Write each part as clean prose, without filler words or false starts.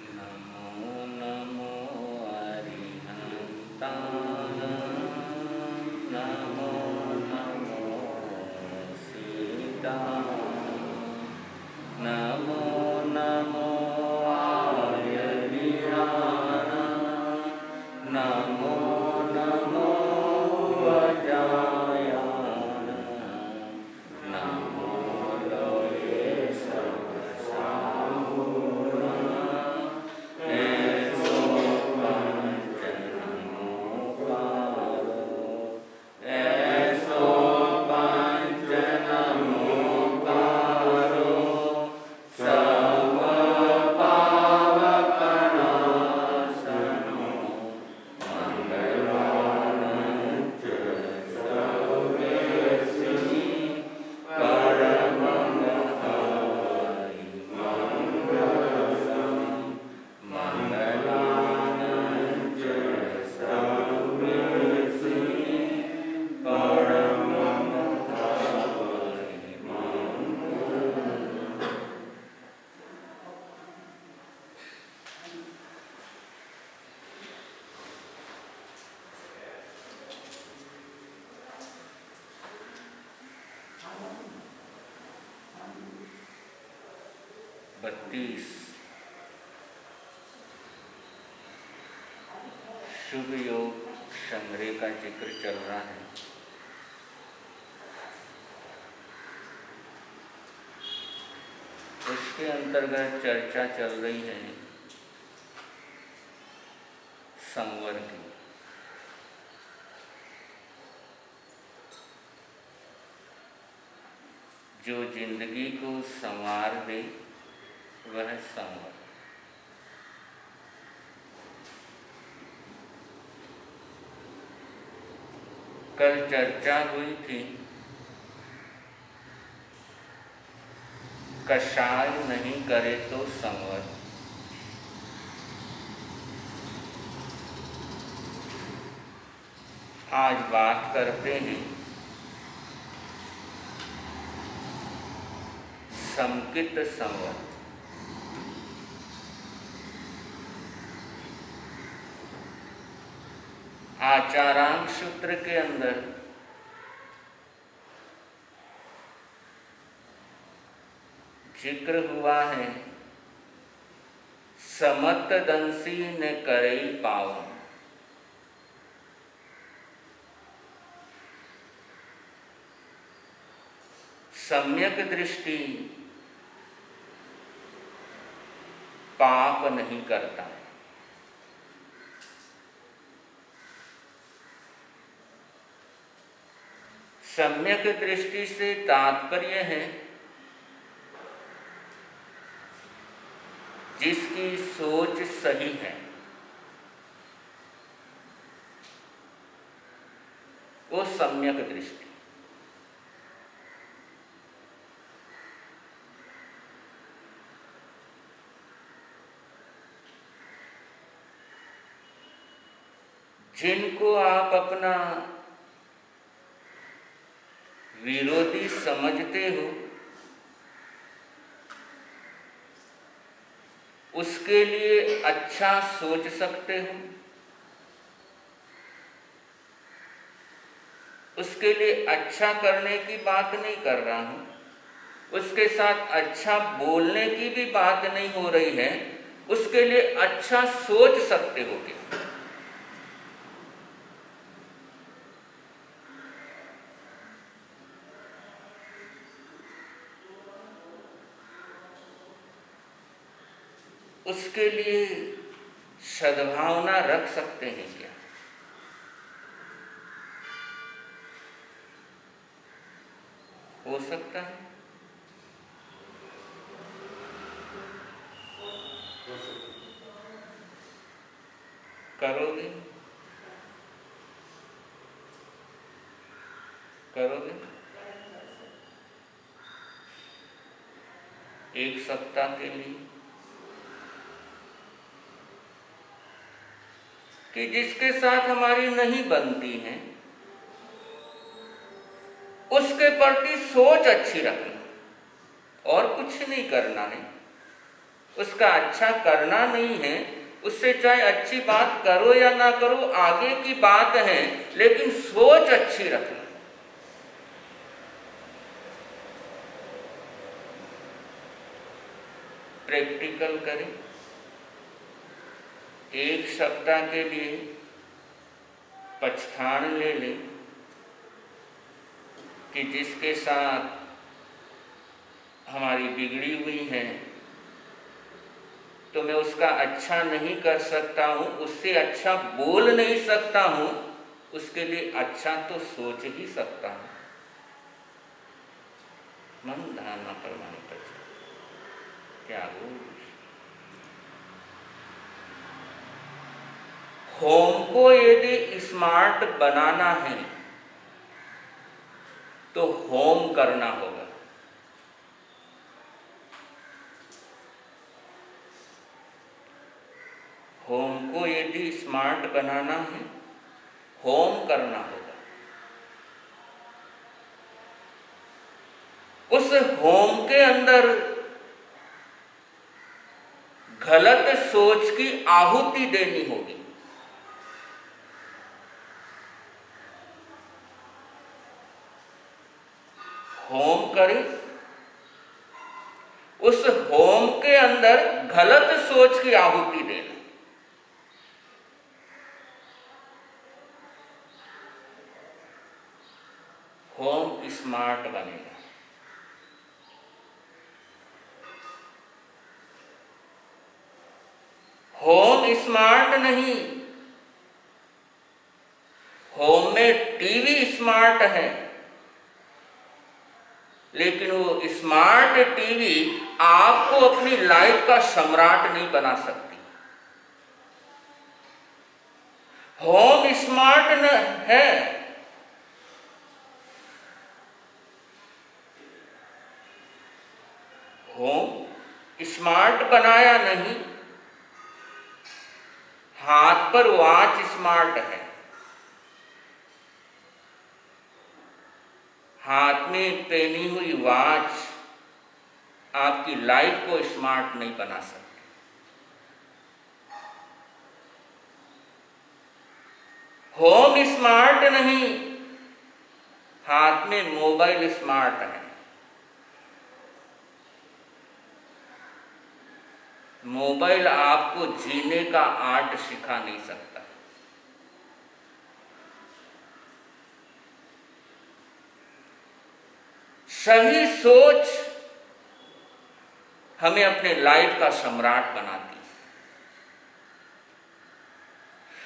नमो नमो अरिहन्ताय नमो नमो सीताय नमो नमो आर्यवीराय नमो नमो वज्राय नमो लोके शुभ योग संग्रह का जिक्र चल रहा है। उसके अंतर्गत चर्चा चल रही है संवर की। जो जिंदगी को संवार दे वह संवर। कल चर्चा हुई थी कषाय नहीं करे तो संवर। आज बात करते हैं संकित संवर। आचारांक सूत्र के अंदर जिक्र हुआ है समत दंसी ने करई पावन। सम्यक दृष्टि पाप नहीं करता है। सम्यक दृष्टि से तात्पर्य है जिसकी सोच सही है, वो सम्यक दृष्टि। जिनको आप अपना विरोधी समझते हो उसके लिए अच्छा सोच सकते हो, उसके लिए अच्छा करने की बात नहीं कर रहा हूं, उसके साथ अच्छा बोलने की भी बात नहीं हो रही है, उसके लिए अच्छा सोच सकते हो क्या? उसके लिए सद्भावना रख सकते हैं क्या? हो सकता है? करोगे? करोगे? एक सप्ताह के लिए कि जिसके साथ हमारी नहीं बनती है उसके प्रति सोच अच्छी रखना और कुछ नहीं करना है। उसका अच्छा करना नहीं है, उससे चाहे अच्छी बात करो या ना करो आगे की बात है, लेकिन सोच अच्छी रखना। प्रैक्टिकल करें। एक सप्ताह के लिए पछतान ले लें कि जिसके साथ हमारी बिगड़ी हुई है तो मैं उसका अच्छा नहीं कर सकता हूँ, उससे अच्छा बोल नहीं सकता हूँ, उसके लिए अच्छा तो सोच ही सकता हूँ। मन धारणा परमाणु त्यागो। होम को यदि स्मार्ट बनाना है तो होम करना होगा। होम को यदि स्मार्ट बनाना है, होम करना होगा। उस होम के अंदर गलत सोच की आहुति देनी होगी। होम करें, उस होम के अंदर गलत सोच की आहुति देना। होम स्मार्ट बनेगा। होम स्मार्ट नहीं, होम में टीवी स्मार्ट है, लेकिन वो स्मार्ट टीवी आपको अपनी लाइफ का सम्राट नहीं बना सकती। होम स्मार्ट न है, होम स्मार्ट बनाया नहीं, हाथ पर वॉच स्मार्ट है, हाथ में पहनी हुई वॉच आपकी लाइफ को स्मार्ट नहीं बना सकती। होम स्मार्ट नहीं, हाथ में मोबाइल स्मार्ट है। मोबाइल आपको जीने का आर्ट सिखा नहीं सकता। सही सोच हमें अपने लाइफ का सम्राट बनाती है।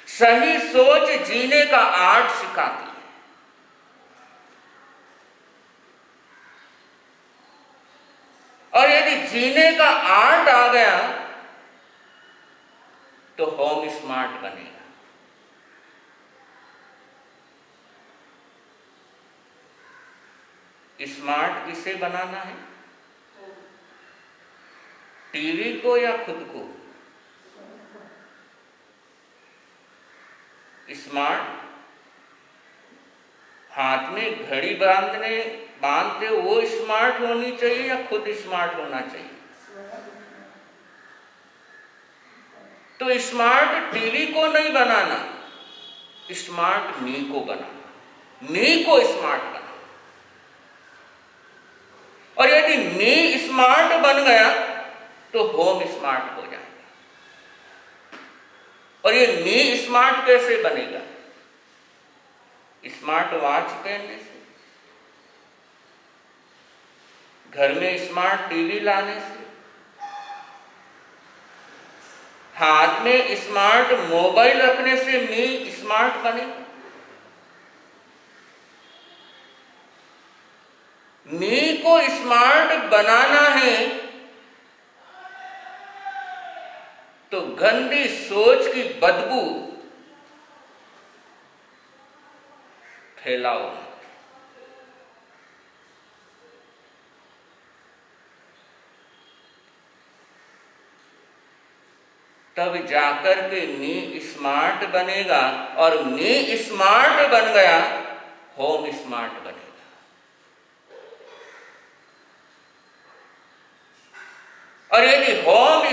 सही सोच जीने का आर्ट सिखाती है। और यदि जीने का आर्ट आ गया तो होम स्मार्ट बनेगा। स्मार्ट किसे बनाना है? टीवी को या खुद को? स्मार्ट हाथ में घड़ी बांधते वो स्मार्ट होनी चाहिए या खुद स्मार्ट होना चाहिए? तो स्मार्ट टीवी को नहीं बनाना, स्मार्ट मी को बनाना, मी को स्मार्ट बनाना। और यदि मी स्मार्ट बन गया तो होम स्मार्ट हो जाएगा। और ये मी स्मार्ट कैसे बनेगा? स्मार्ट वॉच पहनने से, घर में स्मार्ट टीवी लाने से, हाथ में स्मार्ट मोबाइल रखने से मी स्मार्ट बनेगा। मी को स्मार्ट बनाना है तो गंदी सोच की बदबू फैलाओ। तब जाकर के मी स्मार्ट बनेगा, और मी स्मार्ट बन गया, होम स्मार्ट बनेगा। और यदि होम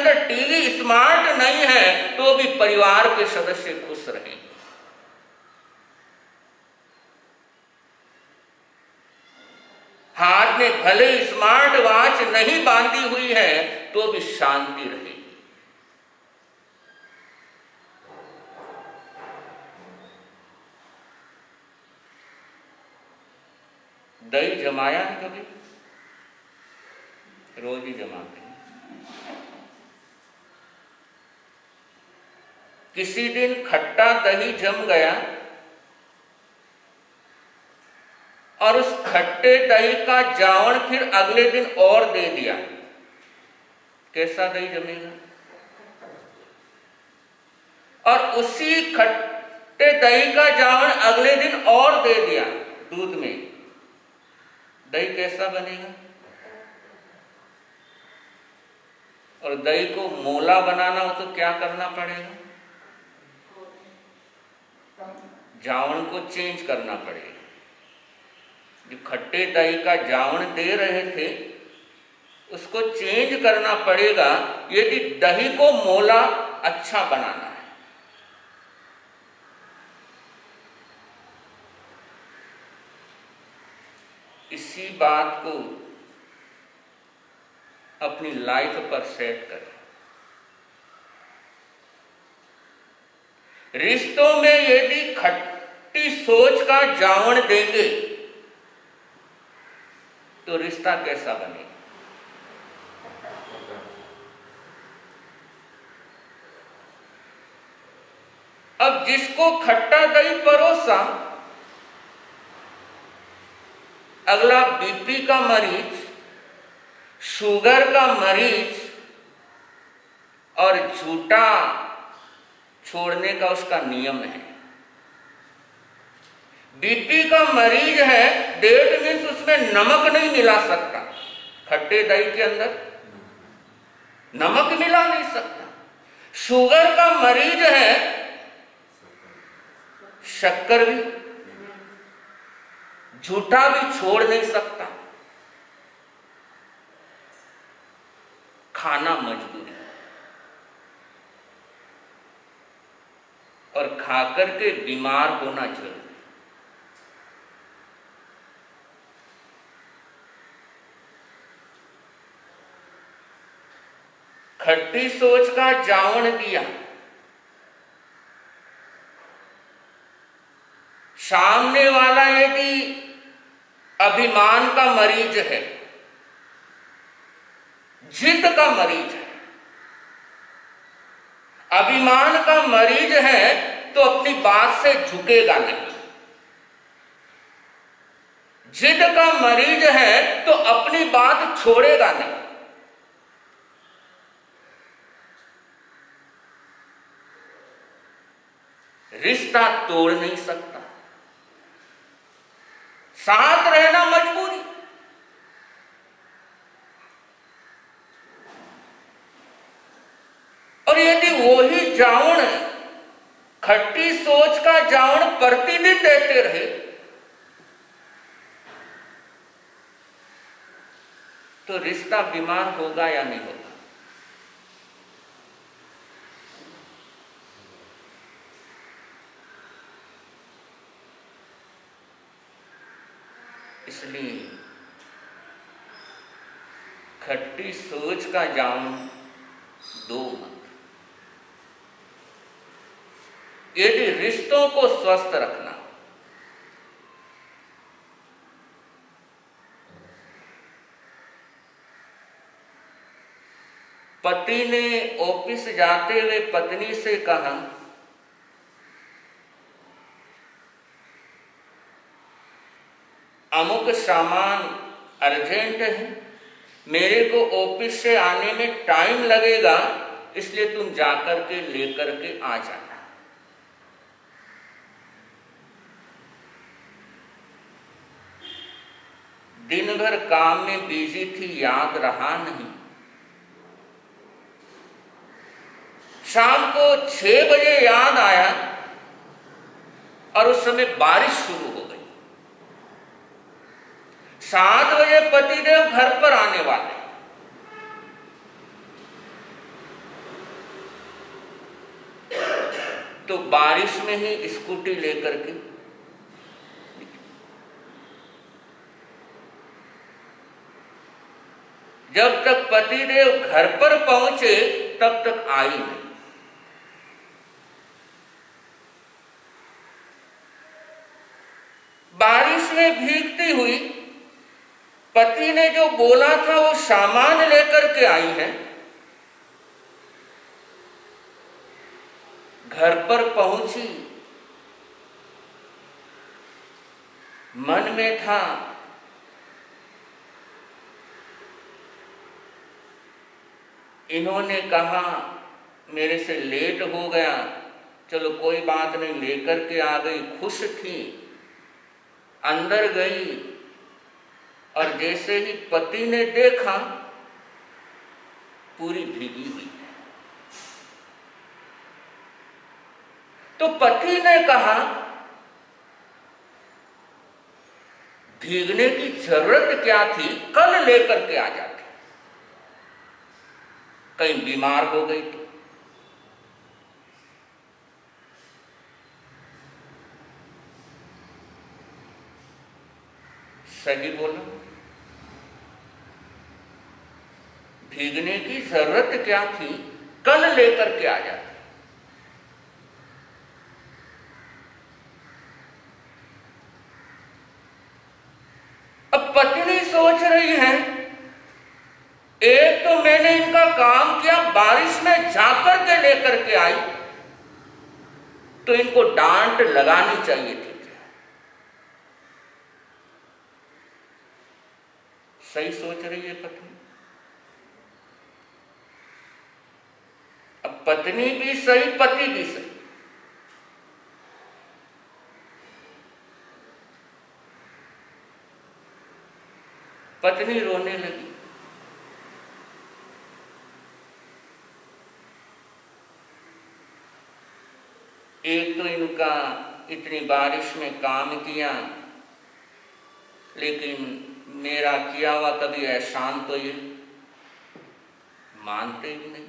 अंदर टीवी स्मार्ट नहीं है तो भी परिवार के सदस्य खुश रहेंगे। हाथ में भले स्मार्ट वॉच नहीं बांधी हुई है तो भी शांति रहेगी। दही जमाया है कभी? रोज ही जमाते हैं। किसी दिन खट्टा दही जम गया और उस खट्टे दही का जावण फिर अगले दिन और दे दिया, कैसा दही जमेगा? और उसी खट्टे दही का जावण अगले दिन और दे दिया दूध में, दही कैसा बनेगा? और दही को मोला बनाना हो तो क्या करना पड़ेगा? जावण को चेंज करना पड़ेगा। जो खट्टे दही का जावण दे रहे थे उसको चेंज करना पड़ेगा यदि दही को मोला अच्छा बनाना है। इसी बात को अपनी लाइफ पर सेट करें। रिश्तों में यदि खट्टी सोच का जावण देंगे तो रिश्ता कैसा बनेगा? अब जिसको खट्टा दही परोसा, अगला बीपी का मरीज, शुगर का मरीज और झूठा छोड़ने का उसका नियम है। बीपी का मरीज है, डेट मीन्स उसमें नमक नहीं मिला सकता। खट्टे दही के अंदर नमक मिला नहीं सकता। शुगर का मरीज है, शक्कर भी, झूठा भी छोड़ नहीं सकता। खाना मजबूरी और खाकर के बीमार होना जरूरी। खट्टी सोच का जावण दिया, सामने वाला यदि अभिमान का मरीज है, जिद का मरीज है, अभिमान का मरीज है तो अपनी बात से झुकेगा नहीं। जिद का मरीज है तो अपनी बात छोड़ेगा नहीं। रिश्ता तोड़ नहीं सकता, साथ रहना मजबूरी। और यदि वही जावण, खट्टी सोच का जावण प्रतिदिन देते रहे तो रिश्ता बीमार होगा या नहीं होगा? इसलिए खट्टी सोच का जावण दो मत। यदि रिश्तों को स्वस्थ रखना, पति ने ऑफिस जाते हुए पत्नी से कहा, अमुक सामान अर्जेंट है, मेरे को ऑफिस से आने में टाइम लगेगा, इसलिए तुम जाकर के लेकर के आ जाना। दिन भर काम में बिजी थी, याद रहा नहीं। शाम को 6 बजे याद आया और उस समय बारिश शुरू हो गई। 7 बजे पतिदेव घर पर आने वाले, तो बारिश में ही स्कूटी लेकर के जब तक पतिदेव घर पर पहुंचे तब तक आई नहीं। बारिश में भीगती हुई पति ने जो बोला था वो सामान लेकर के आई है। घर पर पहुंची, मन में था इन्होंने कहा मेरे से लेट हो गया, चलो कोई बात नहीं, लेकर के आ गई, खुश थी। अंदर गई और जैसे ही पति ने देखा पूरी भीगी हुई है, तो पति ने कहा भीगने की जरूरत क्या थी, कल लेकर के आ जाते, कहीं बीमार हो गई थी। सही बोला, भीगने की जरूरत क्या थी, कल लेकर के आ जाते। अब पत्नी सोच रही है, एक तो मैंने इनका काम किया, बारिश में जाकर के लेकर के आई, तो इनको डांट लगानी चाहिए थी। सही सोच रही है पत्नी। अब पत्नी भी सही, पति भी सही। पत्नी रोने लगी। एक तो इनका इतनी बारिश में काम किया, लेकिन मेरा किया हुआ कभी एहसान तो ये मानते ही नहीं,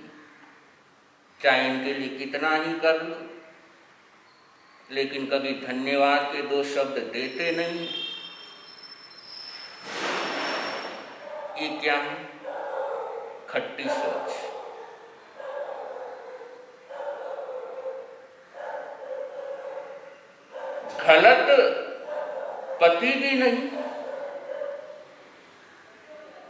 चाहे इनके लिए कितना ही कर लो, लेकिन कभी धन्यवाद के दो शब्द देते नहीं। ये क्या है? खट्टी सोच। गलत पति भी नहीं,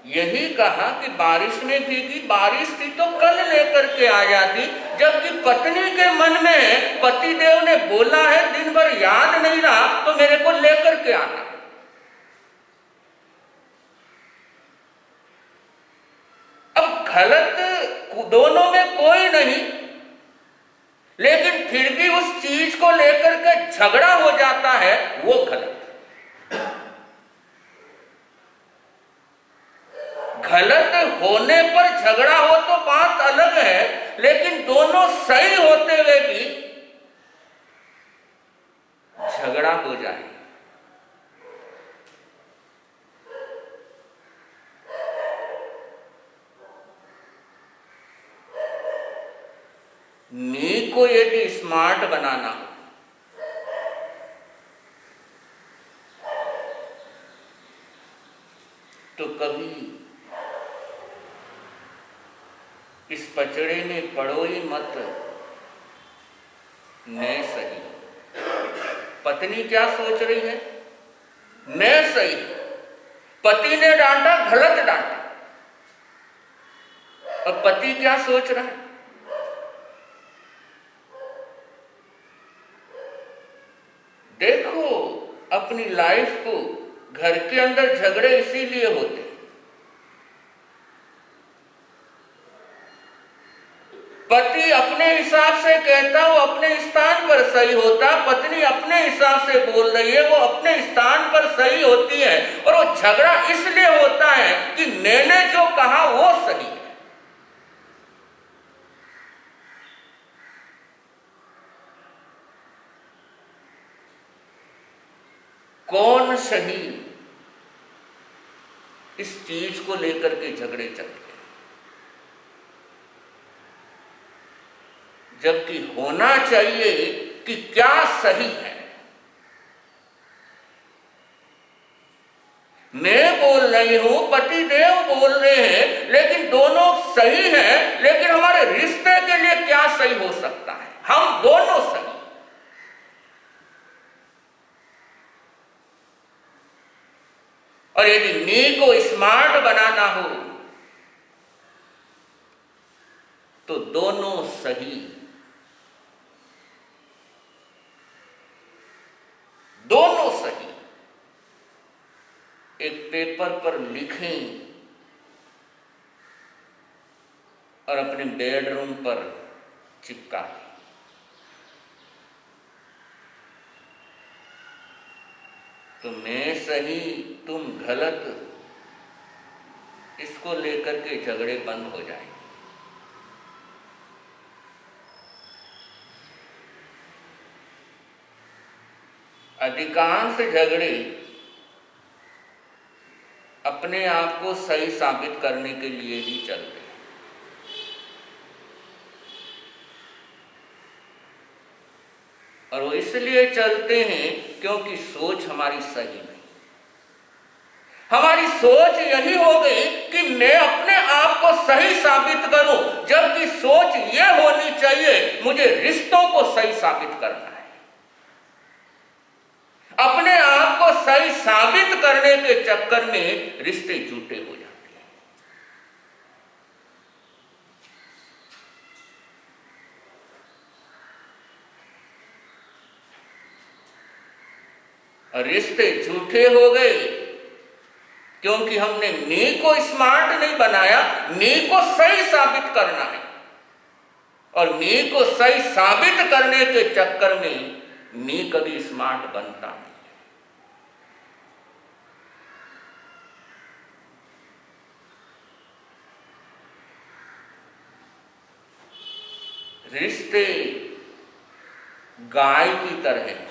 यही कहा कि बारिश में भीगी, बारिश थी तो कल लेकर के आ जाती, जबकि पत्नी के मन में पतिदेव ने बोला है दिन भर याद नहीं रहा तो मेरे को लेकर के आना। अब गलत दोनों में कोई नहीं, लेकिन फिर भी उस चीज को लेकर के झगड़ा हो जाता है, वो गलत। गलत होने पर झगड़ा हो तो बात अलग है, लेकिन दोनों सही होते हुए भी झगड़ा हो जाए, मी को यदि स्मार्ट बनाना हो तो कभी इस पचड़े में पड़ो ही मत। मैं सही, पत्नी क्या सोच रही है, मैं सही, पति ने डांटा, गलत डांटा। और पति क्या सोच रहा है, देखो अपनी लाइफ को, घर के अंदर झगड़े इसीलिए होते, पति अपने हिसाब से कहता वो अपने स्थान पर सही होता, पत्नी अपने हिसाब से बोल रही है वो अपने स्थान पर सही होती है, और वो झगड़ा इसलिए होता है कि मैंने जो कहा वो सही है। कौन सही, इस चीज को लेकर के झगड़े चलते हैं, जबकि होना चाहिए कि क्या सही है। मैं बोल रही हूं, पति देव बोल रहे हैं, लेकिन दोनों सही हैं, लेकिन हमारे रिश्ते के लिए क्या सही हो सकता है? हम दोनों सही। और यदि मी को स्मार्ट बनाना हो तो दोनों सही, दोनों सही एक पेपर पर लिखें और अपने बेडरूम पर चिपका दें। तो मैं सही तुम गलत, इसको लेकर के झगड़े बंद हो जाएंगे। अधिकांश झगड़े अपने आप को सही साबित करने के लिए ही चलते हैं। और वो इसलिए चलते हैं क्योंकि सोच हमारी सही नहीं। हमारी सोच यही हो गई कि मैं अपने आप को सही साबित करूं, जबकि सोच ये होनी चाहिए मुझे रिश्तों को सही साबित करना है। अपने आप को सही साबित करने के चक्कर में रिश्ते झूठे हो जाते हैं। और रिश्ते झूठे हो गए क्योंकि हमने मी को स्मार्ट नहीं बनाया, मी को सही साबित करना है। और मी को सही साबित करने के चक्कर में मी कभी स्मार्ट बनता नहीं। रिश्ते गाय की तरह हैं।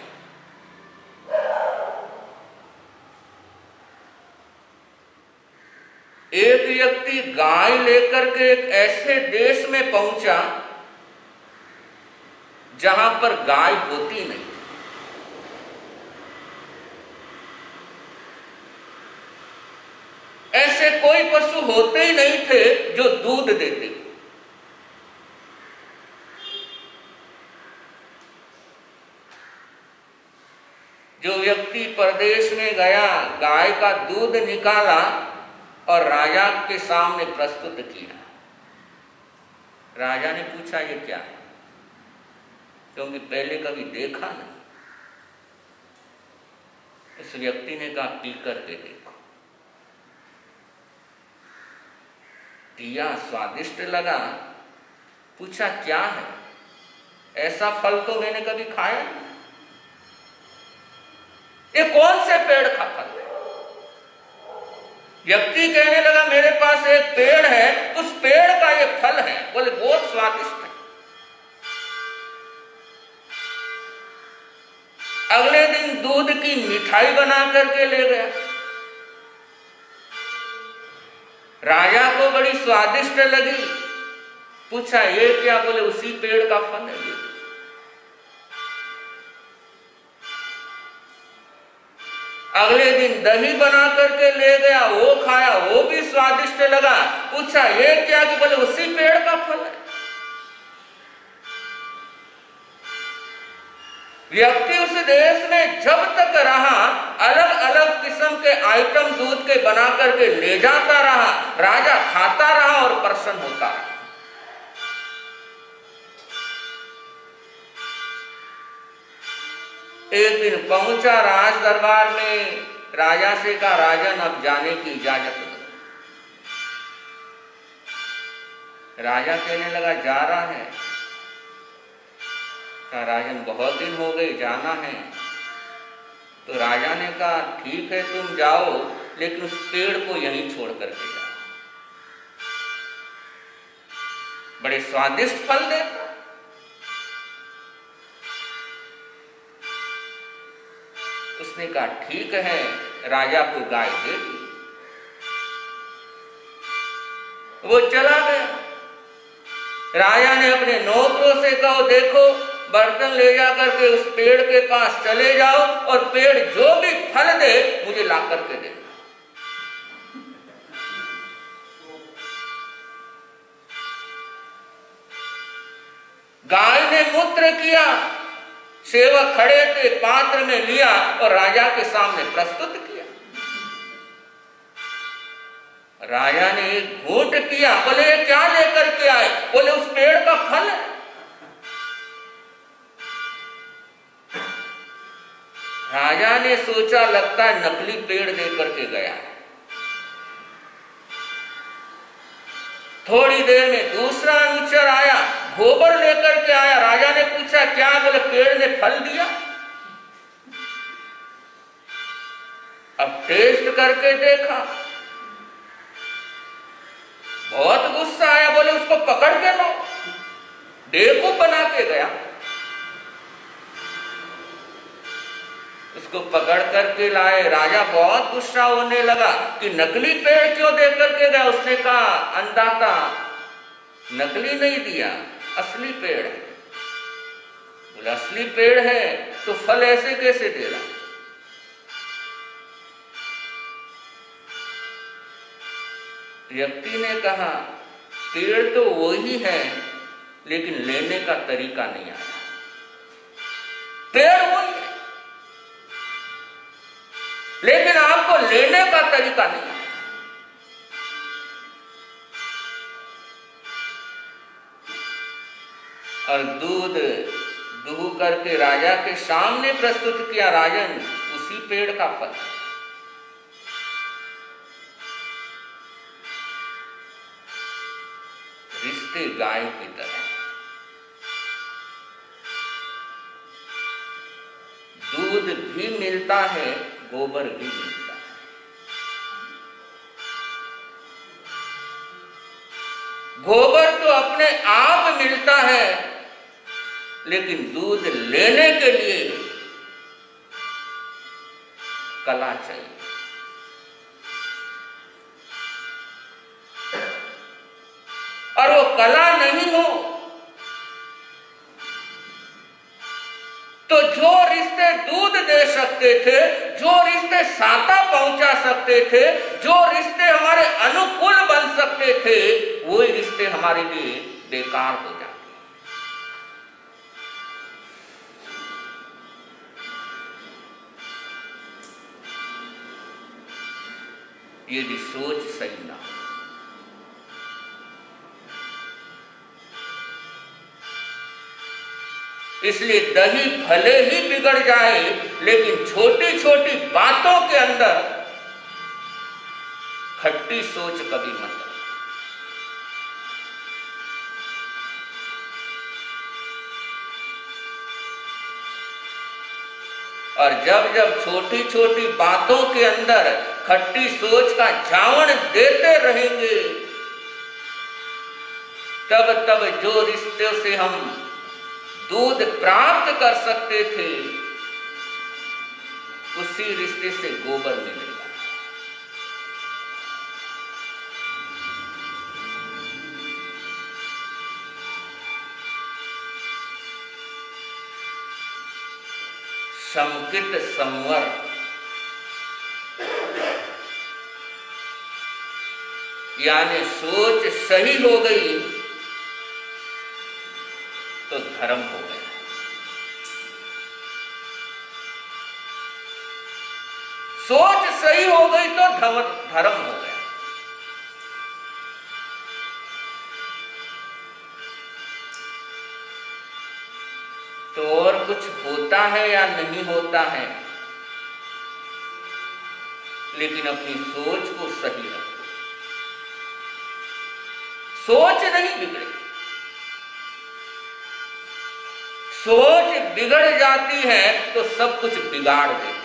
एक व्यक्ति गाय लेकर के एक ऐसे देश में पहुंचा जहां पर गाय होती नहीं। ऐसे कोई पशु होते ही नहीं थे जो दूध देते। जो व्यक्ति परदेश में गया, गाय का दूध निकाला और राजा के सामने प्रस्तुत किया। राजा ने पूछा ये क्या है, क्योंकि पहले कभी देखा नहीं। उस व्यक्ति ने कहा पी करके देखो। पिया, स्वादिष्ट लगा। पूछा क्या है? ऐसा फल तो मैंने कभी खाया नहीं। ये कौन से पेड़ का फल है? व्यक्ति कहने लगा मेरे पास एक पेड़ है, उस पेड़ का ये फल है। बोले बहुत स्वादिष्ट है। अगले दिन दूध की मिठाई बना करके ले गया। राजा को बड़ी स्वादिष्ट लगी। पूछा ये क्या? बोले उसी पेड़ का फल है। अगले दिन दही बना करके ले गया, वो खाया, वो भी स्वादिष्ट लगा। पूछा ये क्या? कि बोले उसी पेड़ का फल है। व्यक्ति उस देश में जब तक रहा, अलग अलग किस्म के आइटम दूध के बना करके ले जाता रहा। राजा खाता रहा और प्रसन्न होता रहा। एक दिन पहुंचा राज दरबार में। राजा से कहा राजन अब जाने की इजाजत दो। राजा कहने लगा जा रहा है। कहा राजन बहुत दिन हो गए, जाना है। तो राजा ने कहा ठीक है तुम जाओ, लेकिन उस पेड़ को यहीं छोड़ करके जाओ। बड़े स्वादिष्ट फल देता। उसने कहा ठीक है। राजा को गाय दे दी। वो चला गया। राजा ने अपने नौकरों से कहा देखो बर्तन ले जा करके उस पेड़ के पास चले जाओ और पेड़ जो भी फल दे मुझे ला करके देना। गाय ने मूत्र किया, सेवक खड़े थे, पात्र में लिया और राजा के सामने प्रस्तुत किया। राजा ने एक घूंट किया, बोले ये क्या लेकर के आए? बोले उस पेड़ का फल है। राजा ने सोचा लगता है नकली पेड़ लेकर के गया है। थोड़ी देर में दूसरा अनुचर आया, गोबर लेकर के आया। राजा ने पूछा क्या? बोले पेड़ ने फल दिया। अब टेस्ट करके देखा, बहुत गुस्सा आया। बोले उसको पकड़ के लो। बेवकूफ बना के गया। उसको पकड़ करके लाए। राजा बहुत गुस्सा होने लगा कि नकली पेड़ क्यों दे करके गया। उसने कहा अन्नदाता नकली नहीं दिया, असली पेड़ है। बोला असली पेड़ है तो फल ऐसे कैसे दे रहा? व्यक्ति ने कहा पेड़ तो वही है लेकिन लेने का तरीका नहीं आया। पेड़ वही है लेकिन आपको लेने का तरीका नहीं आया। और दूध दूह करके राजा के सामने प्रस्तुत किया। राजन उसी पेड़ का फल। रिश्ते गाय की तरह, दूध भी मिलता है, गोबर भी मिलता है। गोबर तो अपने आप मिलता है लेकिन दूध लेने के लिए कला चाहिए। और वो कला नहीं हो तो जो रिश्ते दूध दे सकते थे, जो रिश्ते साता पहुंचा सकते थे, जो रिश्ते हमारे अनुकूल बन सकते थे, वही रिश्ते हमारे लिए बेकार हो जाते। यदि सोच सही ना हो। इसलिए दही भले ही बिगड़ जाए लेकिन छोटी छोटी बातों के अंदर खट्टी सोच कभी मत रखो। और जब जब छोटी छोटी बातों के अंदर खट्टी सोच का झावण देते रहेंगे, तब तब जो रिश्ते से हम दूध प्राप्त कर सकते थे, उसी रिश्ते से गोबर मिलेगा। संकित संवर, यानी सोच सही हो गई तो धर्म हो गया। सोच सही हो गई तो धर्म हो गया। तो और कुछ होता है या नहीं होता है, लेकिन अपनी सोच को सही रखो। सोच नहीं बिगड़े। सोच बिगड़ जाती है तो सब कुछ बिगाड़ देती है।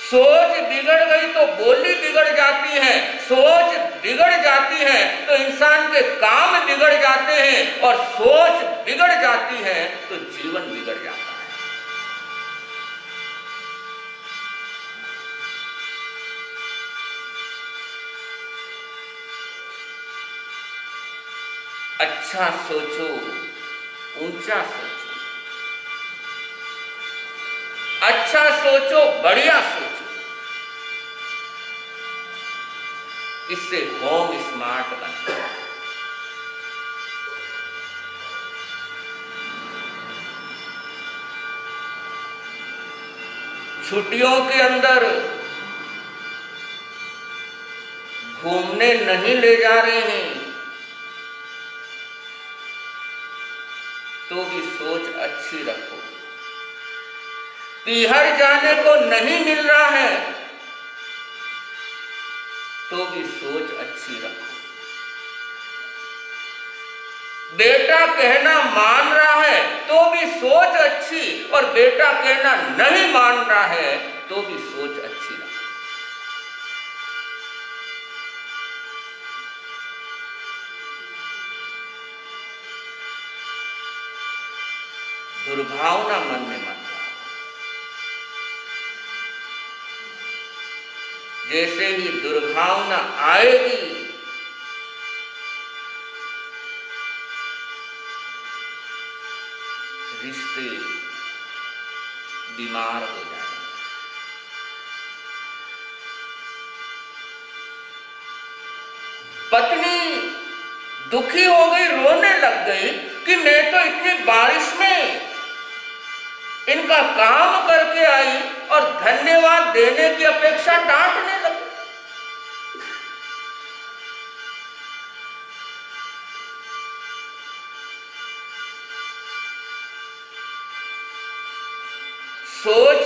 सोच बिगड़ गई तो बोली बिगड़ जाती है। सोच बिगड़ जाती है तो इंसान के काम बिगड़ जाते हैं, और सोच बिगड़ जाती है तो जीवन बिगड़ जाता है। अच्छा सोचो, ऊंचा सोचो, अच्छा सोचो, बढ़िया सोचो। इससे होम स्मार्ट बनता है। छुट्टियों के अंदर घूमने नहीं ले जा रहे हैं तो भी सोच अच्छी रखो। पीहर जाने को नहीं मिल रहा है तो भी सोच अच्छी रखो। बेटा कहना मान रहा है तो भी सोच अच्छी, और बेटा कहना नहीं मान रहा है तो भी सोच अच्छी रखो। दुर्भावना मन में मत लाओ। जैसे ही दुर्भावना आएगी रिश्ते बीमार हो जाएंगे। पत्नी दुखी हो गई, रोने लग गई कि मैं तो इतनी बारिश में इनका काम करके आई और धन्यवाद देने की अपेक्षा डांटने लगी। सोच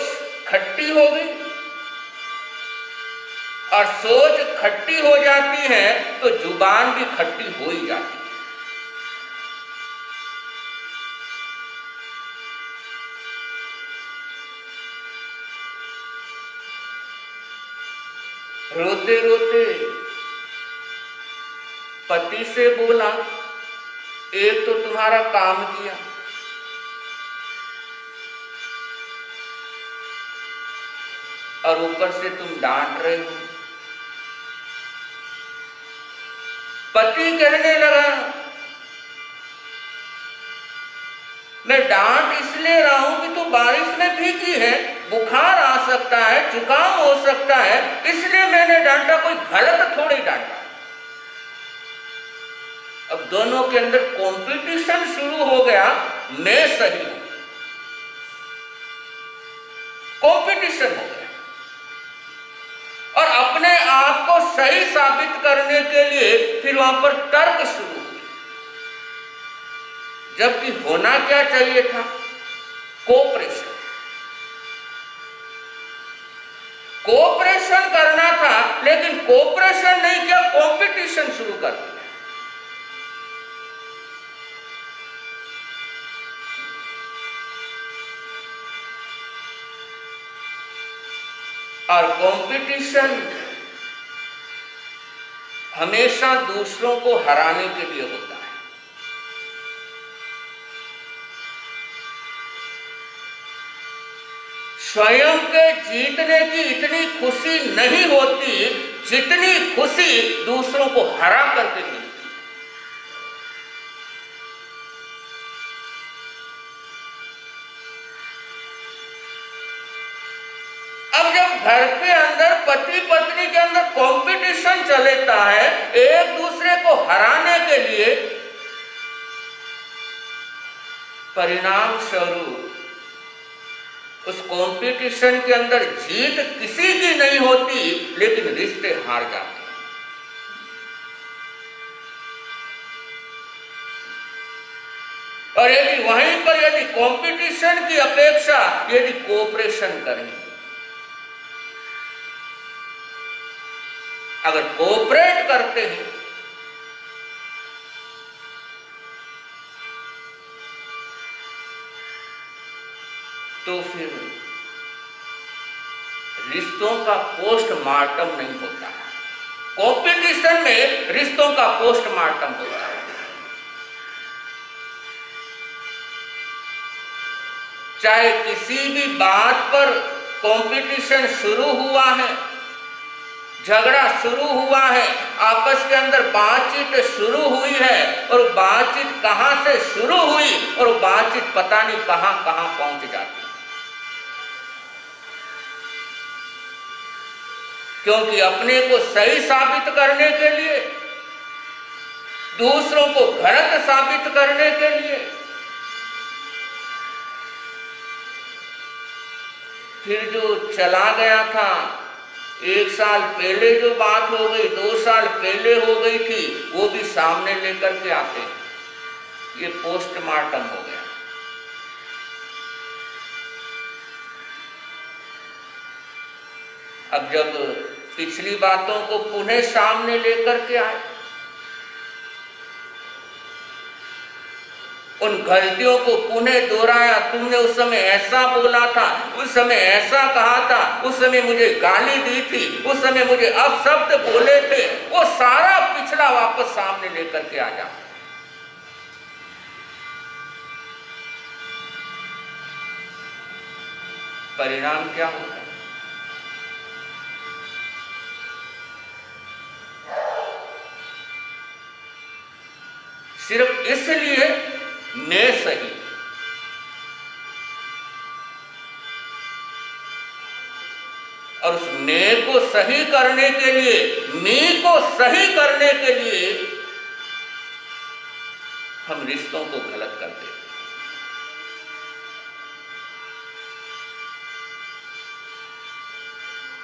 खट्टी हो गई, और सोच खट्टी हो जाती है तो जुबान भी खट्टी हो ही जाती है। रोते रोते पति से बोला, एक तो तुम्हारा काम किया, और ऊपर से तुम डांट रहे हो। पति कहने लगा, मैं डांट इसलिए रहा हूं कि तू बारिश में भीगी है, बुखार आ सकता है, जुकाम हो सकता है, इसलिए मैंने डांटा, कोई गलत थोड़ी डांटा। अब दोनों के अंदर कंपटीशन शुरू हो गया, मैं सही हूं, कंपटीशन हो गया, और अपने आप को सही साबित करने के लिए फिर वहां पर तर्क शुरू हुए, जबकि होना क्या चाहिए था, कोऑपरेशन। कोऑपरेशन करना था, लेकिन कोऑपरेशन नहीं किया, कंपटीशन शुरू कर दिया। और कंपटीशन हमेशा दूसरों को हराने के लिए होता है। स्वयं के जीतने की इतनी खुशी नहीं होती जितनी खुशी दूसरों को हरा करके मिलती है। अब जब घर के अंदर पति पत्नी के अंदर कंपटीशन चलता है एक दूसरे को हराने के लिए, परिणाम स्वरूप उस कंपटीशन के अंदर जीत किसी की नहीं होती, लेकिन रिश्ते हार जाते हैं। और यदि वहीं पर यदि कंपटीशन की अपेक्षा यदि कोऑपरेशन करें, अगर कोऑपरेट करते हैं तो फिर रिश्तों का पोस्टमार्टम नहीं होता है। कंपटीशन में रिश्तों का पोस्टमार्टम होता है। चाहे किसी भी बात पर कंपटीशन शुरू हुआ है, झगड़ा शुरू हुआ है, आपस के अंदर बातचीत शुरू हुई है, और बातचीत कहां से शुरू हुई और बातचीत पता नहीं कहां कहां पहुंच जाती। क्योंकि अपने को सही साबित करने के लिए, दूसरों को गलत साबित करने के लिए, फिर जो चला गया था, 1 साल पहले जो बात हो गई, 2 साल पहले हो गई थी, वो भी सामने लेकर के आते हैं। ये पोस्टमार्टम हो गया। अब जब पिछली बातों को पुनः सामने लेकर के आए, उन गलतियों को पुनः दोहराया, तुमने उस समय ऐसा बोला था, उस समय ऐसा कहा था, उस समय मुझे गाली दी थी, उस समय मुझे अपशब्द बोले थे, वो सारा पिछला वापस सामने लेकर के आ जाता है। परिणाम क्या होता है? सिर्फ इसलिए मैं सही, और उस मैं को सही करने के लिए, मैं को सही करने के लिए हम रिश्तों को गलत कर देते हैं।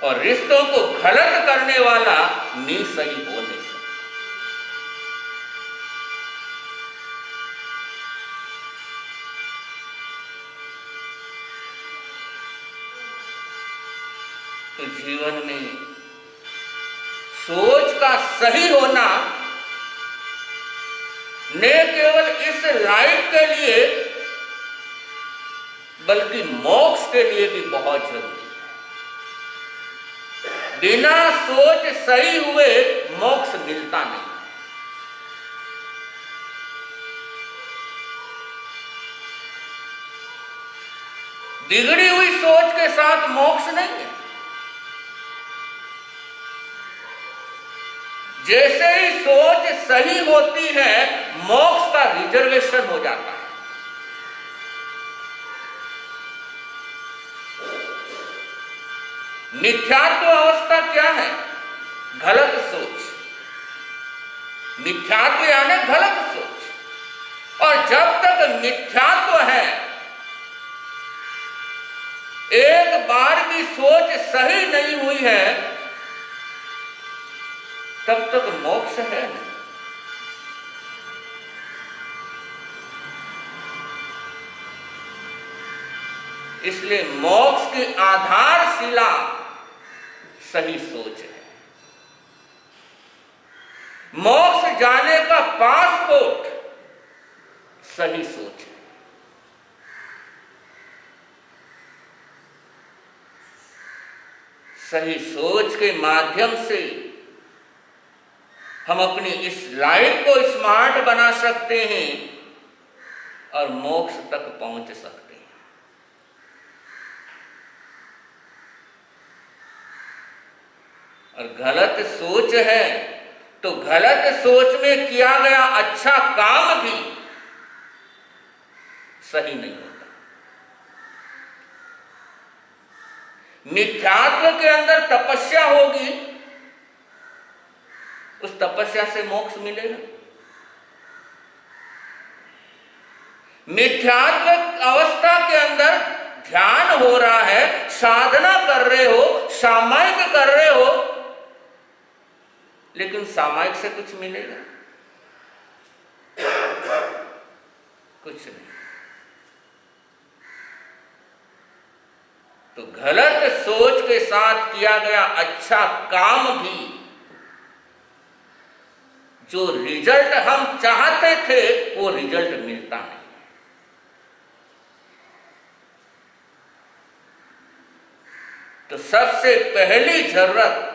और रिश्तों को गलत करने वाला मैं सही हो नहीं सकता। तो जीवन में सोच का सही होना न केवल इस लाइफ के लिए बल्कि मोक्ष के लिए भी बहुत जरूरी है। बिना सोच सही हुए मोक्ष मिलता नहीं। बिगड़ी हुई सोच के साथ मोक्ष नहीं है। जैसे ही सोच सही होती है, मोक्ष का रिजर्वेशन हो जाता है। मिथ्यात्व अवस्था क्या है? गलत सोच। मिथ्यात्व यानी गलत सोच। और जब तक मिथ्यात्व है, एक बार भी सोच सही नहीं हुई है, तब तक मोक्ष है नहीं। इसलिए मोक्ष की आधारशिला सही सोच है। मोक्ष जाने का पासपोर्ट सही सोच है। सही सोच के माध्यम से हम अपनी इस लाइफ को स्मार्ट बना सकते हैं और मोक्ष तक पहुंच सकते हैं। और गलत सोच है तो गलत सोच में किया गया अच्छा काम भी सही नहीं होता। मिथ्यात्व के अंदर तपस्या होगी, उस तपस्या से मोक्ष मिलेगा। मिथ्यात्व अवस्था के अंदर ध्यान हो रहा है, साधना कर रहे हो, सामायिक कर रहे हो, लेकिन सामायिक से कुछ मिलेगा? कुछ नहीं। तो गलत सोच के साथ किया गया अच्छा काम भी जो रिजल्ट हम चाहते थे वो रिजल्ट मिलता नहीं। तो सबसे पहली जरूरत,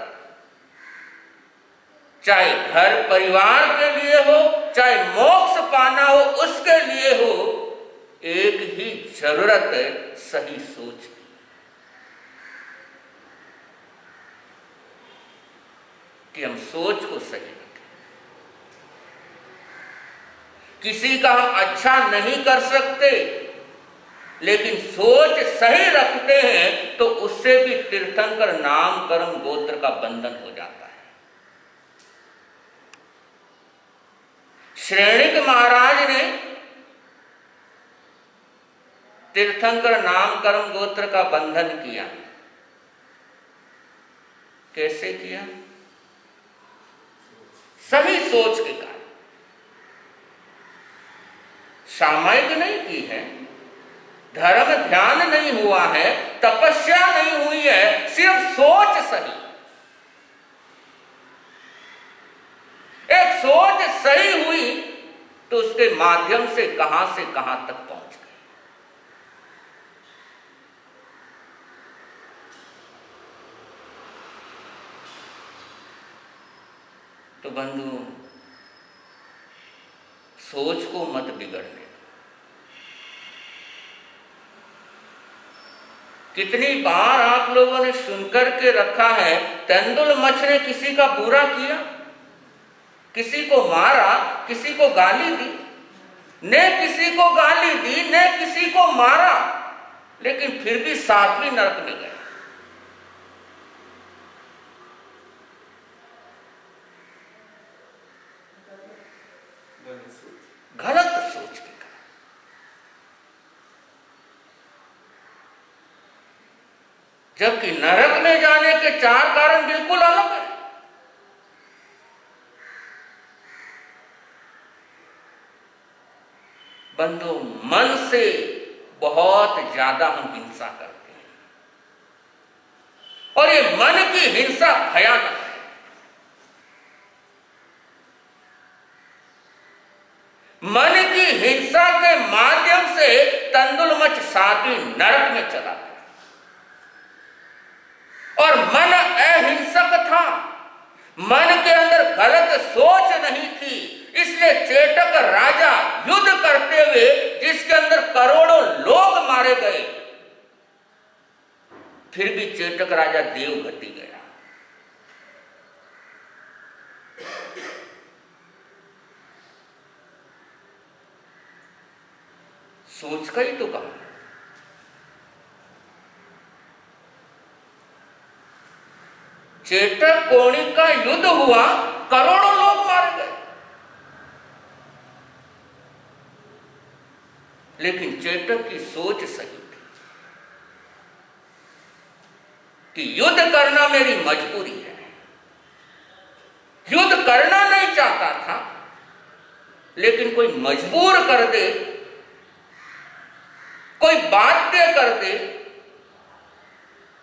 चाहे घर परिवार के लिए हो, चाहे मोक्ष पाना हो उसके लिए हो, एक ही जरूरत है, सही सोच की। कि हम सोच को सही रखें। किसी का हम अच्छा नहीं कर सकते, लेकिन सोच सही रखते हैं तो उससे भी तीर्थंकर नाम कर्म गोत्र का बंधन हो जाता है। श्रेणिक महाराज ने तीर्थंकर नाम कर्म गोत्र का बंधन किया। कैसे किया? सही सोच के कारण। सामायिक नहीं की है, धर्म ध्यान नहीं हुआ है, तपस्या नहीं हुई है, सिर्फ सोच सही। एक सोच सही हुई तो उसके माध्यम से कहां तक पहुंच गए। तो बंधु, सोच को मत बिगड़ने। कितनी बार आप लोगों ने सुनकर के रखा है, तेंदुलमच ने किसी का बुरा किया, किसी को मारा, किसी को गाली दी, ने किसी को गाली दी, ने किसी को मारा, लेकिन फिर भी सातवीं नरक में गए। गलत सोच के कारण। जबकि नरक में जाने के 4 कारण बिल्कुल अलग है। बंधु, मन से बहुत ज्यादा हम हिंसा करते हैं, और ये मन की हिंसा भयानक है। मन की हिंसा के माध्यम से तेंदुलमच 7वीं नरक में चला गया। और मन अहिंसक था, मन के अंदर गलत सोच नहीं थी, इसलिए चेटक राजा युद्ध करते हुए, जिसके अंदर करोड़ों लोग मारे गए, फिर भी चेटक राजा देवगति गया। सोच का ही तो काम है। चेटक कोणी का युद्ध हुआ, करोड़ों लोग मारे गए, लेकिन चेटक की सोच सही थी कि युद्ध करना मेरी मजबूरी है। युद्ध करना नहीं चाहता था, लेकिन कोई मजबूर कर दे, कोई बाध्य कर दे,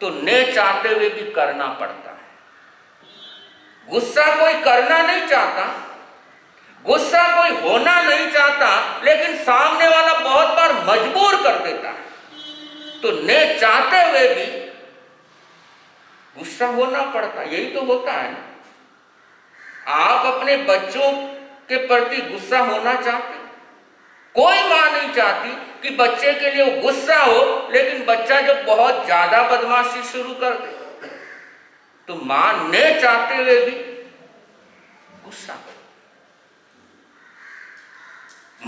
तो न चाहते हुए भी करना पड़ता है। गुस्सा कोई करना नहीं चाहता, गुस्सा कोई होना नहीं चाहता, लेकिन सामने वाला बहुत बार मजबूर कर देता है, तो न चाहते हुए भी गुस्सा होना पड़ता। यही तो होता है ना। आप अपने बच्चों के प्रति गुस्सा होना चाहते, कोई मां नहीं चाहती कि बच्चे के लिए वो गुस्सा हो, लेकिन बच्चा जब बहुत ज्यादा बदमाशी शुरू कर दे तो मां ने चाहते हुए भी गुस्सा हो।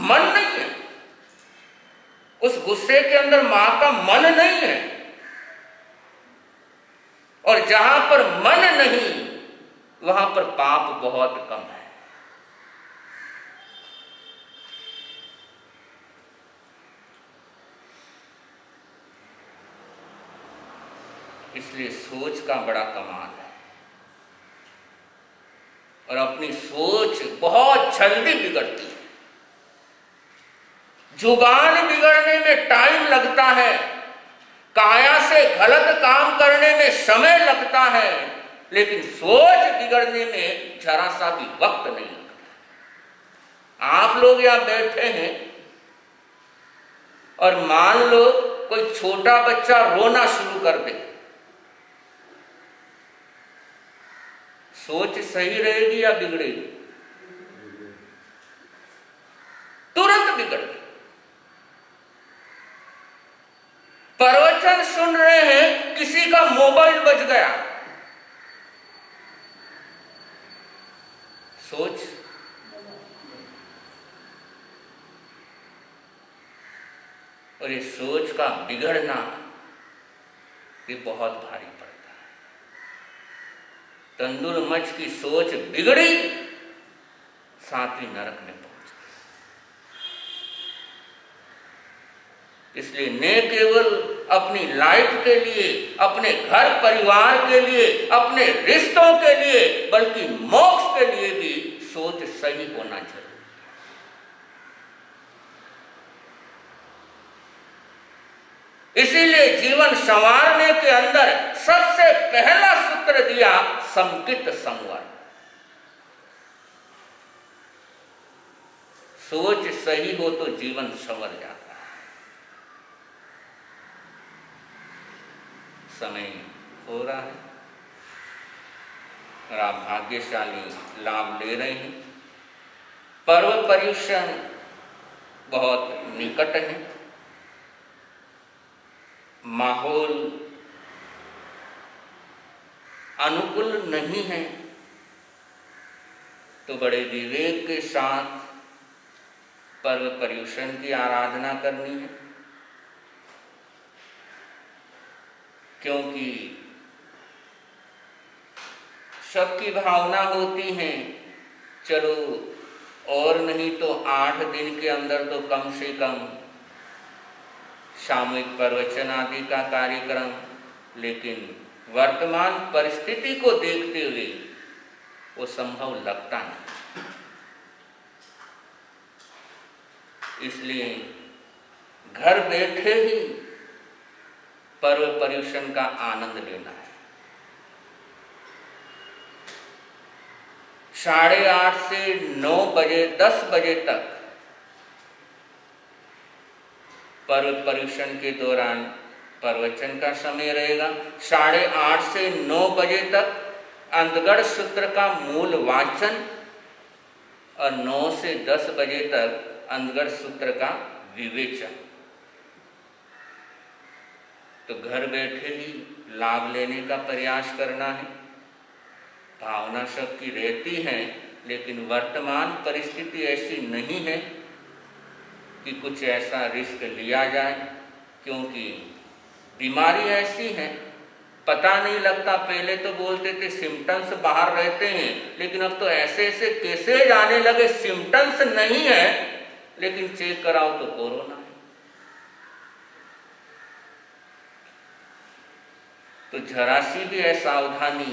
मन नहीं है, उस गुस्से के अंदर मां का मन नहीं है, और जहां पर मन नहीं वहां पर पाप बहुत कम है। इसलिए सोच का बड़ा कमाल है, और अपनी सोच बहुत जल्दी बिगड़ती है। जुबान बिगड़ने में टाइम लगता है, काया से गलत काम करने में समय लगता है, लेकिन सोच बिगड़ने में जरा सा भी वक्त नहीं लगता। आप लोग यहां बैठे हैं और मान लो कोई छोटा बच्चा रोना शुरू कर दे, सोच सही रहेगी या बिगड़ेगी? तुरंत बिगड़ गई। प्रवचन सुन रहे हैं, किसी का मोबाइल बज गया, सोच, और ये सोच का बिगड़ना ये बहुत भारी पड़ता है। तंदुर मच की सोच बिगड़ी, सातवीं नरक में पहुंच गई। इसलिए न केवल अपनी लाइफ के लिए, अपने घर परिवार के लिए, अपने रिश्तों के लिए, बल्कि मोक्ष के लिए भी सोच सही होना चाहिए। इसीलिए जीवन संवारने के अंदर सबसे पहला सूत्र दिया संकित संवर। सोच सही हो तो जीवन संवर जाता है। समय हो रहा है और आप भाग्यशाली लाभ ले रहे हैं। पर्व पर्युषण बहुत निकट है, माहौल अनुकूल नहीं है, तो बड़े विवेक के साथ पर्व पर्युषण की आराधना करनी है, क्योंकि सबकी भावना होती है चलो और नहीं तो 8 दिन के अंदर तो कम से कम सामूहिक प्रवचन आदि का कार्यक्रम, लेकिन वर्तमान परिस्थिति को देखते हुए वो संभव लगता नहीं। इसलिए घर बैठे ही पर्व पर्युषण का आनंद लेना है। 8:30 से 9 बजे 10 बजे तक पर्व पर्युषण के दौरान प्रवचन का समय रहेगा। 8:30 से 9 बजे तक अंतगढ़ सूत्र का मूल वाचन और 9 से 10 बजे तक अंतगढ़ सूत्र का विवेचन। तो घर बैठे ही लाभ लेने का प्रयास करना है। भावना सबकी रहती है, लेकिन वर्तमान परिस्थिति ऐसी नहीं है कि कुछ ऐसा रिस्क लिया जाए, क्योंकि बीमारी ऐसी है पता नहीं लगता। पहले तो बोलते थे सिम्टम्स बाहर रहते हैं, लेकिन अब तो ऐसे ऐसे केसेज आने लगे, सिम्टम्स नहीं है लेकिन चेक कराओ तो कोरोना है। तो जरा सी भी असावधानी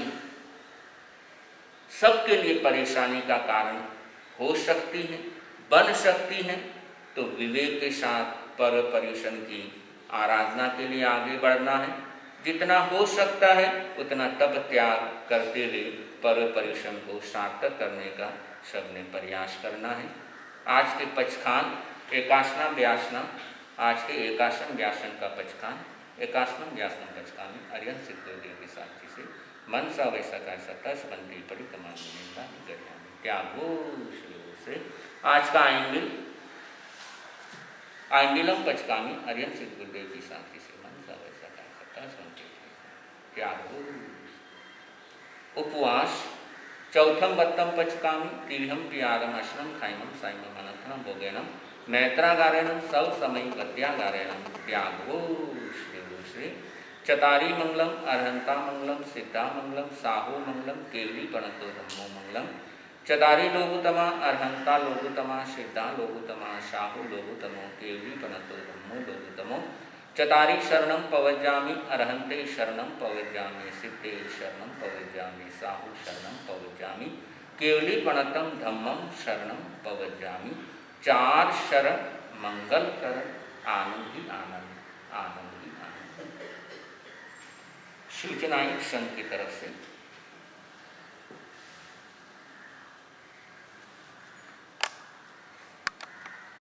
सबके लिए परेशानी का कारण हो सकती है, बन सकती है। तो विवेक के साथ पर्व पर्युषण की आराधना के लिए आगे बढ़ना है। जितना हो सकता है उतना तप त्याग करते हुए पर्व पर्युषण को सार्थक करने का सबने प्रयास करना है। आज के पचखान एकासना व्यासनम, आज के एकासन व्यासन का पचखान एकासनम व्यासन पचखान में अरिहंत सिद्ध गुरुदेव की साक्षी से मन सा वैसा का सत्ता संबंधी परिक्रमा त्यागो से आज का आंगिलम पचकामी अरिहंत सिद्ध गुरुदेव की शांति से मन सा वैसा का सत्ता संबंधी त्यागो। उपवास चौथम वत्तम पचकामी तिविहम पियारम अश्नम खाइमम साइमम अनंतनम भोगेनम मैत्रागारेणम सब समय पद्यागारेणम त्यागो श्री चतारी मंगलम अरहंता मंगलम सिद्धा मंगलम साहू मंगलम केवली पणतो धम्मो मंगलम। चतारी लोगुतमा अरहंता लोगुतमा सिद्धा लोगुतमा साहू लोगुतमो केवली पणतो धम्मो लोगुतमो। चतारी शरणं पवज्जामि अरहंते शरणं पवज्जामि सिद्धे शरणं पवज्जामि साहू शरणं पवज्जामि केवली पणतम धम्मम शरणं पवज्जामि। 4 शरण मंगल कर आनंद ही आनंद, आनंद ही आनंद। सूचनाएं संघ की तरफ से।